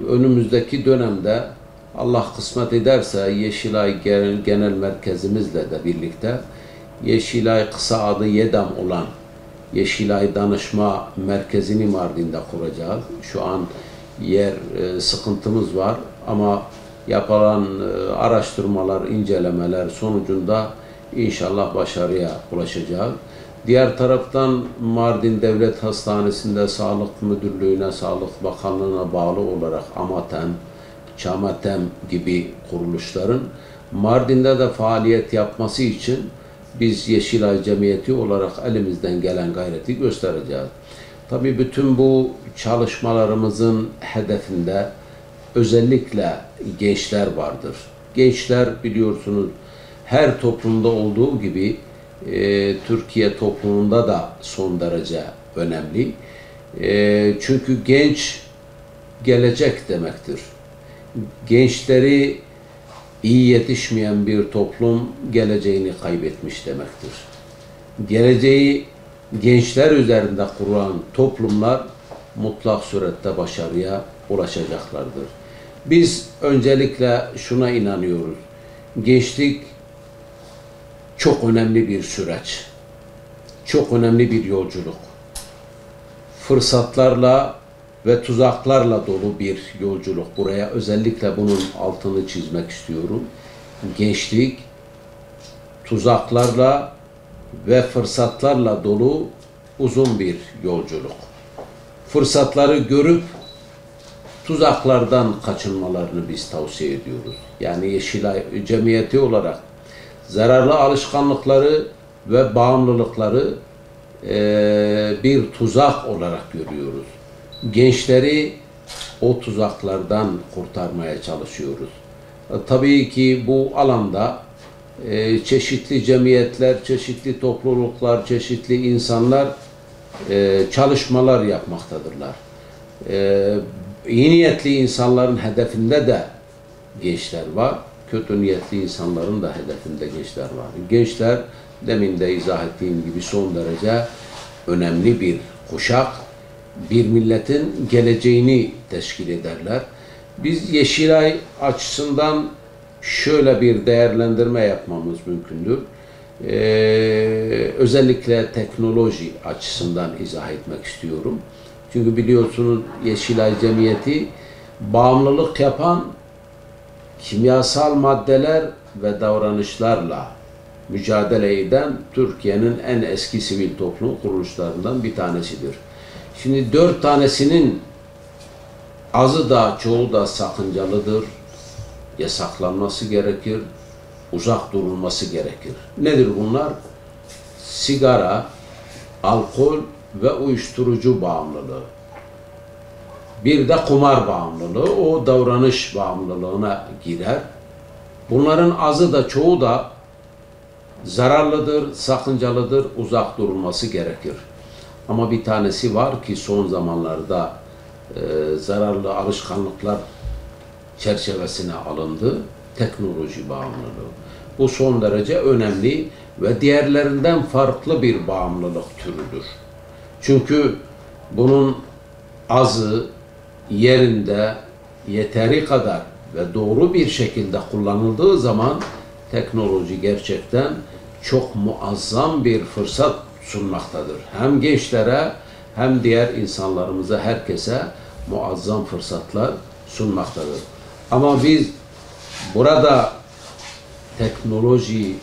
önümüzdeki dönemde Allah kısmet ederse Yeşilay Genel Merkezimizle de birlikte Yeşilay kısa adı YEDAM olan Yeşilay Danışma Merkezi'ni Mardin'de kuracağız. Şu an yer sıkıntımız var ama yapılan araştırmalar, incelemeler sonucunda inşallah başarıya ulaşacağız. Diğer taraftan Mardin Devlet Hastanesi'nde Sağlık Müdürlüğü'ne, Sağlık Bakanlığı'na bağlı olarak AMATEM, ÇAMATEM gibi kuruluşların Mardin'de de faaliyet yapması için biz Yeşilay Cemiyeti olarak elimizden gelen gayreti göstereceğiz. Tabii bütün bu çalışmalarımızın hedefinde özellikle gençler vardır. Gençler biliyorsunuz her toplumda olduğu gibi Türkiye toplumunda da son derece önemli. Çünkü genç gelecek demektir. Gençleri iyi yetişmeyen bir toplum geleceğini kaybetmiş demektir. Geleceği gençler üzerinde kurulan toplumlar mutlak surette başarıya ulaşacaklardır. Biz öncelikle şuna inanıyoruz. Gençlik çok önemli bir süreç. Çok önemli bir yolculuk. Fırsatlarla ve tuzaklarla dolu bir yolculuk. Buraya özellikle bunun altını çizmek istiyorum. Gençlik tuzaklarla ve fırsatlarla dolu uzun bir yolculuk. Fırsatları görüp tuzaklardan kaçınmalarını biz tavsiye ediyoruz. Yani Yeşilay Cemiyeti olarak zararlı alışkanlıkları ve bağımlılıkları bir tuzak olarak görüyoruz. Gençleri o tuzaklardan kurtarmaya çalışıyoruz. Tabii ki bu alanda çeşitli cemiyetler, çeşitli topluluklar, çeşitli insanlar çalışmalar yapmaktadırlar. İyi niyetli insanların hedefinde de gençler var. Kötü niyetli insanların da hedefinde gençler var. Gençler, demin de izah ettiğim gibi son derece önemli bir kuşak. Bir milletin geleceğini teşkil ederler. Biz Yeşilay açısından şöyle bir değerlendirme yapmamız mümkündür. Özellikle teknoloji açısından izah etmek istiyorum. Çünkü biliyorsunuz Yeşilay Cemiyeti bağımlılık yapan kimyasal maddeler ve davranışlarla mücadele eden Türkiye'nin en eski sivil toplum kuruluşlarından bir tanesidir. Şimdi 4 tanesinin azı da çoğu da sakıncalıdır, yasaklanması gerekir, uzak durulması gerekir. Nedir bunlar? Sigara, alkol ve uyuşturucu bağımlılığı. Bir de kumar bağımlılığı, o davranış bağımlılığına girer. Bunların azı da çoğu da zararlıdır, sakıncalıdır, uzak durulması gerekir. Ama bir tanesi var ki son zamanlarda zararlı alışkanlıklar çerçevesine alındı. Teknoloji bağımlılığı. Bu son derece önemli ve diğerlerinden farklı bir bağımlılık türüdür. Çünkü bunun azı yerinde yeteri kadar ve doğru bir şekilde kullanıldığı zaman teknoloji gerçekten çok muazzam bir fırsat sunmaktadır. Hem gençlere hem diğer insanlarımıza, herkese muazzam fırsatlar sunmaktadır. Ama biz burada teknoloji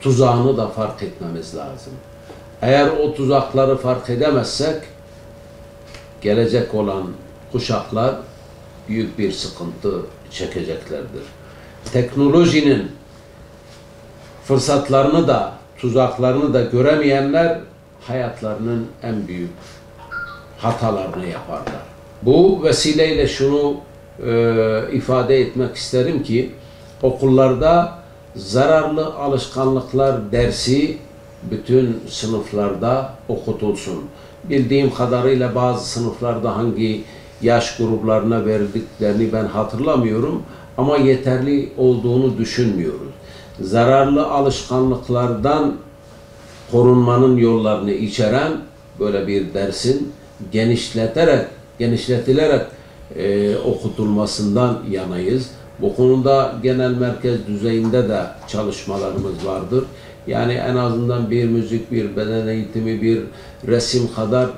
tuzağını da fark etmemiz lazım. Eğer o tuzakları fark edemezsek gelecek olan kuşaklar büyük bir sıkıntı çekeceklerdir. Teknolojinin fırsatlarını da tuzaklarını da göremeyenler hayatlarının en büyük hatalarını yaparlar. Bu vesileyle şunu ifade etmek isterim ki okullarda zararlı alışkanlıklar dersi bütün sınıflarda okutulsun. Bildiğim kadarıyla bazı sınıflarda hangi yaş gruplarına verdiklerini ben hatırlamıyorum ama yeterli olduğunu düşünmüyoruz. Zararlı alışkanlıklardan korunmanın yollarını içeren böyle bir dersin genişletilerek okutulmasından yanayız. Bu konuda genel merkez düzeyinde de çalışmalarımız vardır. Yani en azından bir müzik, bir beden eğitimi, bir resim kadar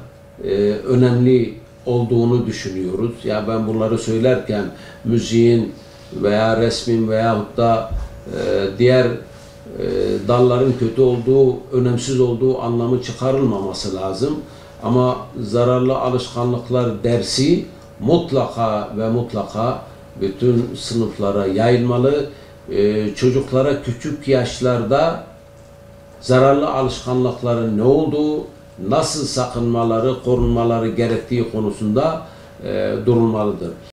önemli olduğunu düşünüyoruz. Ya ben bunları söylerken müziğin veya resmin veyahut da diğer dalların kötü olduğu, önemsiz olduğu anlamı çıkarılmaması lazım. Ama zararlı alışkanlıklar dersi mutlaka ve mutlaka bütün sınıflara yayılmalı. Çocuklara küçük yaşlarda zararlı alışkanlıkların ne olduğu, nasıl sakınmaları, korunmaları gerektiği konusunda durulmalıdır.